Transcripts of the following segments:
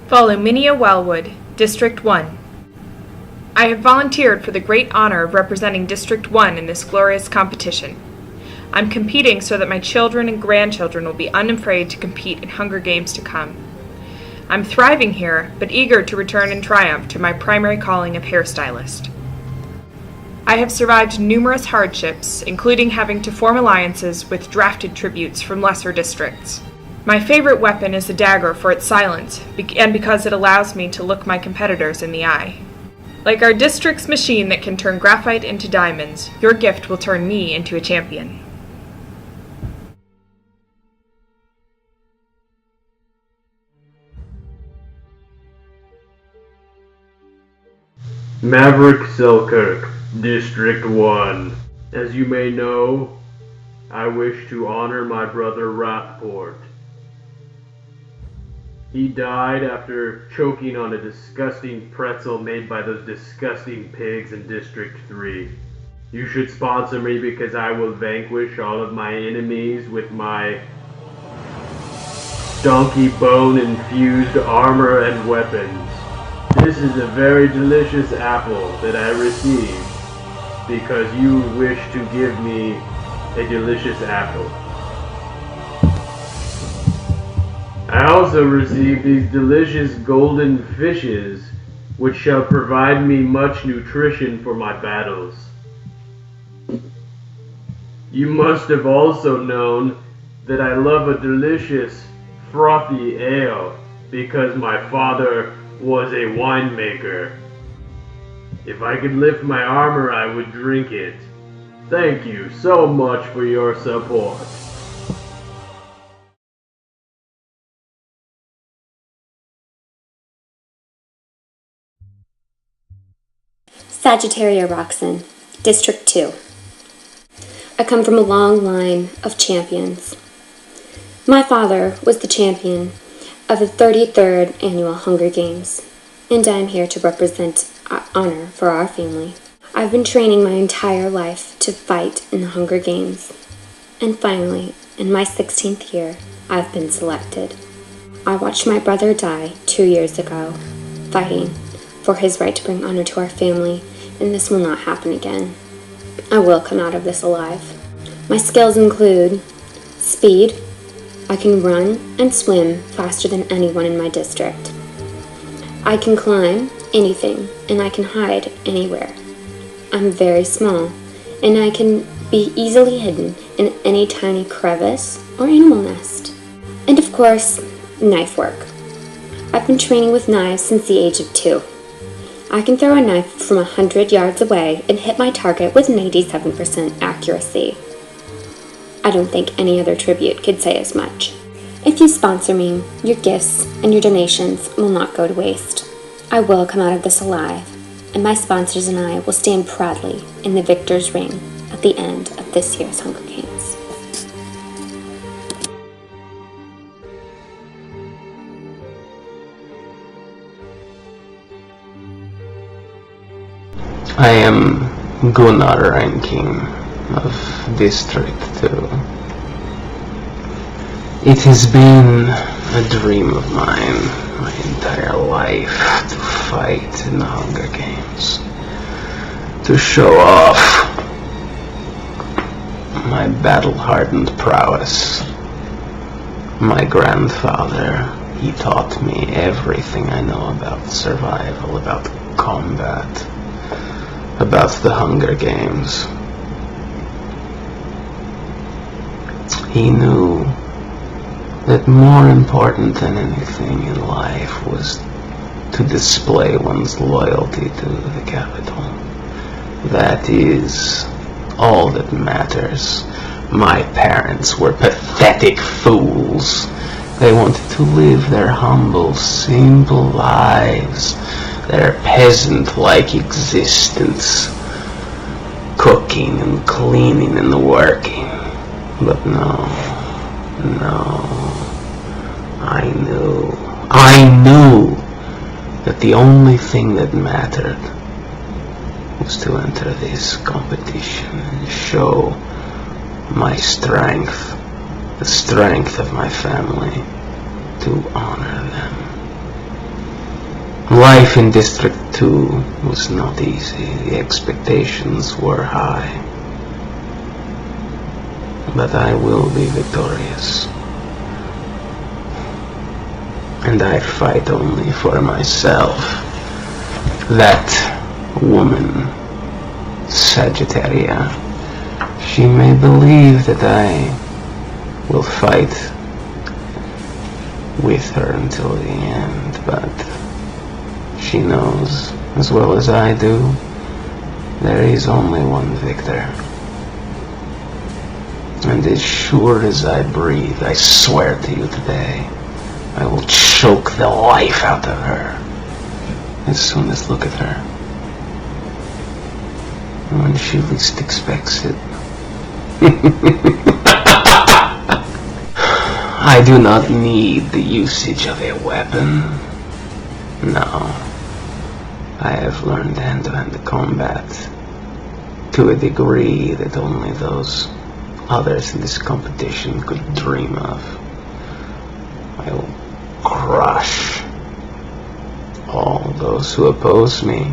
VOLUMNIA Wellwood, District 1. I have volunteered for the great honor of representing District 1 in this glorious competition. I'm competing so that my children and grandchildren will be unafraid to compete in Hunger Games to come. I'm thriving here, but eager to return in triumph to my primary calling of hairstylist. I have survived numerous hardships, including having to form alliances with drafted tributes from lesser districts. My favorite weapon is the dagger for its silence, and because it allows me to look my competitors in the eye. Like our district's machine that can turn graphite into diamonds, your gift will turn me into a champion. Maverick Selkirk, District 1. As you may know, I wish to honor my brother Rothport. He died after choking on a disgusting pretzel made by those disgusting pigs in District 3. You should sponsor me because I will vanquish all of my enemies with my donkey bone infused armor and weapons. This is a very delicious apple that I received because you wish to give me a delicious apple. I also received these delicious golden fishes, which shall provide me much nutrition for my battles. You must have also known that I love a delicious, frothy ale because my father was a winemaker. If I could lift my armor, I would drink it. Thank you so much for your support. SAGITARRIA ROXEN, District 2. I come from a long line of champions. My father was the champion of the 33rd Annual Hunger Games, and I am here to represent honor for our family. I've been training my entire life to fight in the Hunger Games, and finally, in my 16th year, I've been selected. I watched my brother die 2 years ago, fighting for his right to bring honor to our family, and this will not happen again. I will come out of this alive. My skills include speed. I can run and swim faster than anyone in my district. I can climb anything, and I can hide anywhere. I'm very small, and I can be easily hidden in any tiny crevice or animal nest. And of course, knife work. I've been training with knives since the age of 2. I can throw a knife from 100 yards away and hit my target with an 87% accuracy. I don't think any other tribute could say as much. If you sponsor me, your gifts and your donations will not go to waste. I will come out of this alive, and my sponsors and I will stand proudly in the victor's ring at the end of this year's Hunger Games. I am GUNNAR RANKINE of District 2. It has been a dream of mine my entire life to fight in the Hunger Games, to show off my battle-hardened prowess. My grandfather, he taught me everything I know about survival, about combat, about the Hunger Games. He knew that more important than anything in life was to display one's loyalty to the capital. That is all that matters. My parents were pathetic fools. They wanted to live their humble, simple lives, their peasant-like existence, cooking and cleaning and working. But no, I knew that the only thing that mattered was to enter this competition and show my strength, the strength of my family, to honor them. Life in District 2 was not easy. The expectations were high. But I will be victorious. And I fight only for myself. That woman, Sagitarria, she may believe that I will fight with her until the end, but she knows, as well as I do, there is only one victor. And as sure as I breathe, I swear to you today, I will choke the life out of her as soon as look at her. When she least expects it. I do not need the usage of a weapon. No. I have learned hand-to-hand combat to a degree that only those others in this competition could dream of. I will crush all those who oppose me.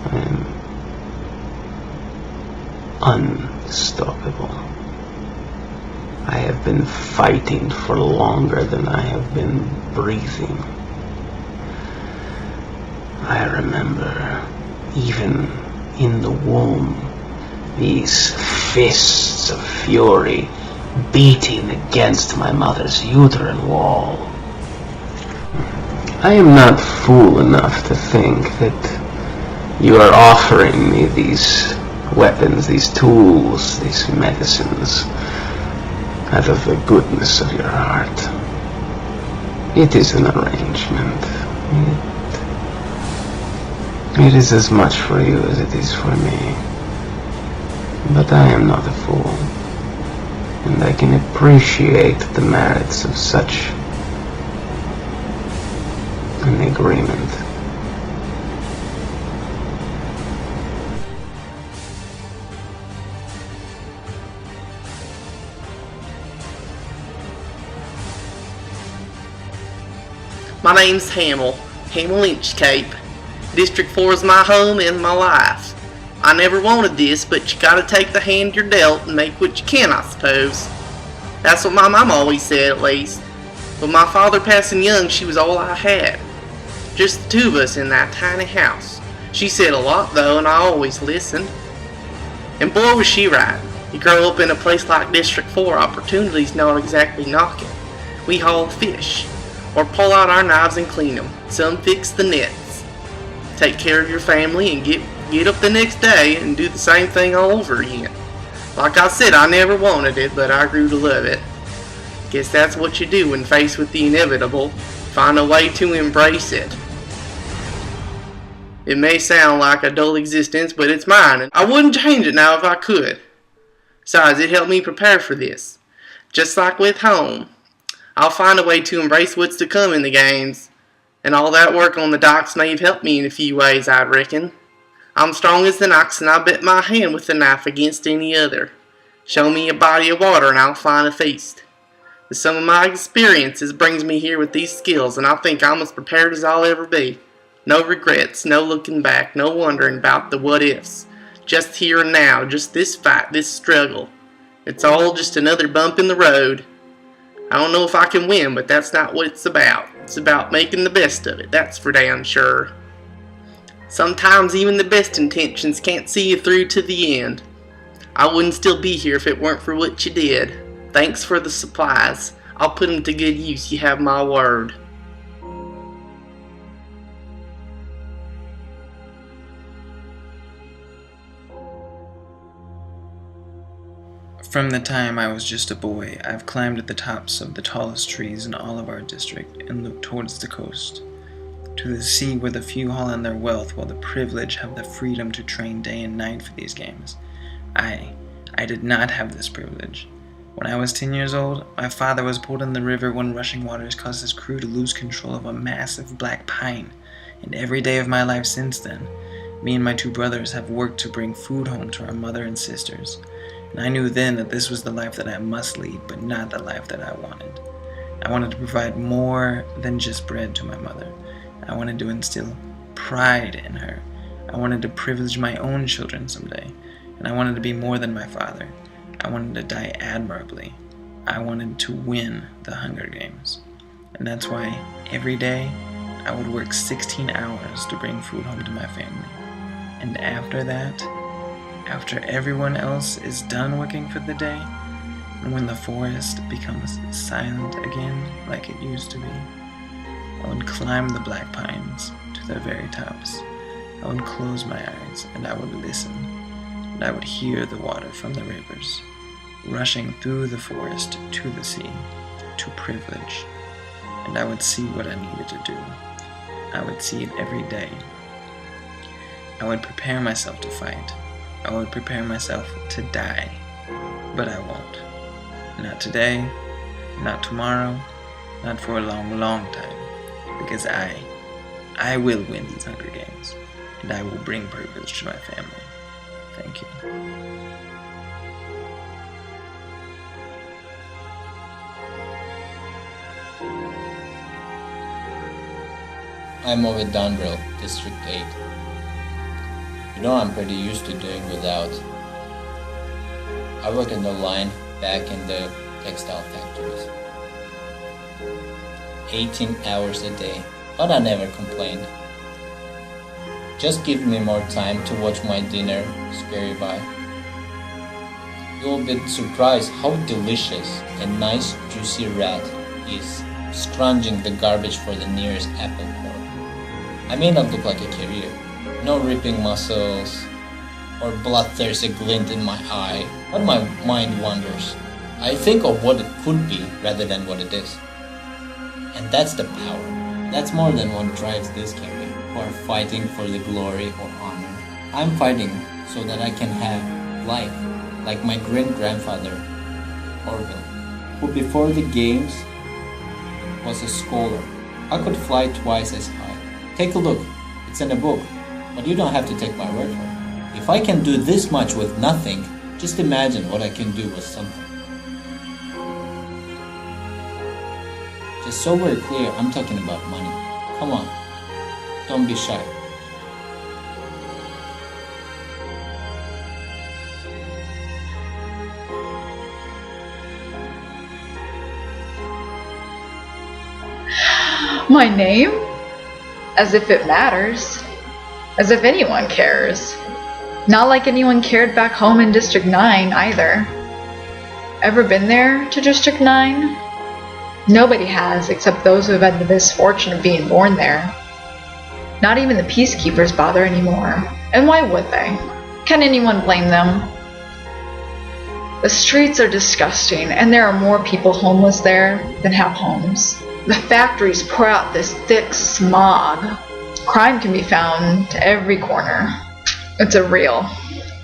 I am unstoppable. I have been fighting for longer than I have been breathing. I remember, even in the womb, these fists of fury beating against my mother's uterine wall. I am not fool enough to think that you are offering me these weapons, these tools, these medicines out of the goodness of your heart. It is an arrangement. It is as much for you as it is for me. But I am not a fool, and I can appreciate the merits of such an agreement. My name's HAMMIL INCHCAPE. District 4 is my home and my life. I never wanted this, but you gotta take the hand you're dealt and make what you can, I suppose. That's what my mom always said, at least. With my father passing young, she was all I had. Just the two of us in that tiny house. She said a lot, though, and I always listened. And boy, was she right. You grow up in a place like District 4, opportunity's not exactly knocking. We haul fish, or pull out our knives and clean them. Some fix the nets. Take care of your family and get up the next day and do the same thing all over again. Like I said, I never wanted it, but I grew to love it. Guess that's what you do when faced with the inevitable. Find a way to embrace it. It may sound like a dull existence, but it's mine, and I wouldn't change it now if I could. Besides, it helped me prepare for this. Just like with home, I'll find a way to embrace what's to come in the games, and all that work on the docks may have helped me in a few ways, I reckon. I'm strong as an ox, and I bet my hand with a knife against any other. Show me a body of water, and I'll find a feast. The sum of my experiences brings me here with these skills, and I think I'm as prepared as I'll ever be. No regrets, no looking back, no wondering about the what-ifs. Just here and now, just this fight, this struggle. It's all just another bump in the road. I don't know if I can win, but that's not what it's about. It's about making the best of it, that's for damn sure. Sometimes even the best intentions can't see you through to the end. I wouldn't still be here if it weren't for what you did. Thanks for the supplies. I'll put them to good use, you have my word. From the time I was just a boy, I've climbed at the tops of the tallest trees in all of our district and looked towards the coast, to the sea where the few haul in their wealth while the privileged have the freedom to train day and night for these games. I did not have this privilege. When I was 10 years old, my father was pulled in the river when rushing waters caused his crew to lose control of a massive black pine, and every day of my life since then, me and my two brothers have worked to bring food home to our mother and sisters. And I knew then that this was the life that I must lead, but not the life that I wanted. I wanted to provide more than just bread to my mother. I wanted to instill pride in her. I wanted to privilege my own children someday. And I wanted to be more than my father. I wanted to die admirably. I wanted to win the Hunger Games. And that's why every day I would work 16 hours to bring food home to my family. And after that, after everyone else is done working for the day, and when the forest becomes silent again like it used to be, I would climb the black pines to their very tops. I would close my eyes and I would listen, and I would hear the water from the rivers, rushing through the forest to the sea, to privilege, and I would see what I needed to do. I would see it every day. I would prepare myself to fight. I would prepare myself to die, but I won't. Not today, not tomorrow, not for a long, long time, because I will win these Hunger Games, and I will bring privilege to my family. Thank you. I'm OVID DUNBRYLL, District 8. You know, I'm pretty used to doing without. I work in the line back in the textile factories. 18 hours a day, but I never complained. Just give me more time to watch my dinner scurry by. You'll be surprised how delicious a nice juicy rat is scrounging the garbage for the nearest apple core. I may not look like a carrier, no ripping muscles or bloodthirsty glint in my eye, but my mind wanders. I think of what it could be rather than what it is. And that's the power. That's more than what drives this campaign, who are fighting for the glory or honor. I'm fighting so that I can have life, like my great-grandfather, Orville, who before the games was a scholar. I could fly twice as high. Take a look, it's in a book, but you don't have to take my word for it. If I can do this much with nothing, just imagine what I can do with something. Just so we're clear, I'm talking about money. Come on, don't be shy. My name? As if it matters. As if anyone cares. Not like anyone cared back home in District 9 either. Ever been there to District 9? Nobody has except those who have had the misfortune of being born there. Not even the peacekeepers bother anymore. And why would they? Can anyone blame them? The streets are disgusting, and there are more people homeless there than have homes. The factories pour out this thick smog. Crime can be found to every corner. It's a real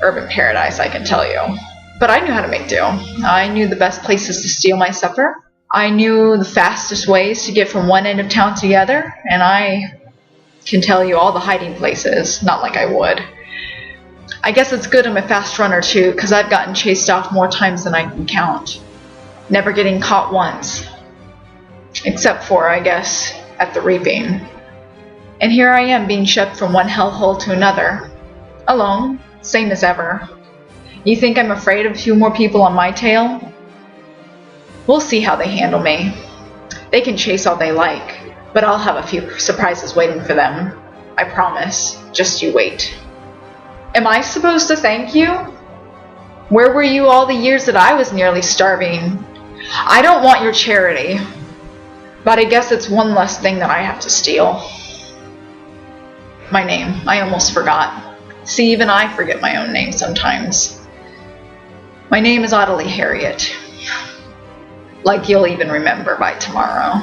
urban paradise, I can tell you. But I knew how to make do. I knew the best places to steal my supper. I knew the fastest ways to get from one end of town to the other, and I can tell you all the hiding places, not like I would. I guess it's good I'm a fast runner too, because I've gotten chased off more times than I can count. Never getting caught once. Except for, I guess, at the reaping. And here I am being shoved from one hellhole to another. Alone, same as ever. You think I'm afraid of a few more people on my tail? We'll see how they handle me. They can chase all they like, but I'll have a few surprises waiting for them. I promise. Just you wait. Am I supposed to thank you? Where were you all the years that I was nearly starving? I don't want your charity. But I guess it's one less thing that I have to steal. My name. I almost forgot. See, even I forget my own name sometimes. My name is OTILLIE HERRIOT. Like you'll even remember by tomorrow.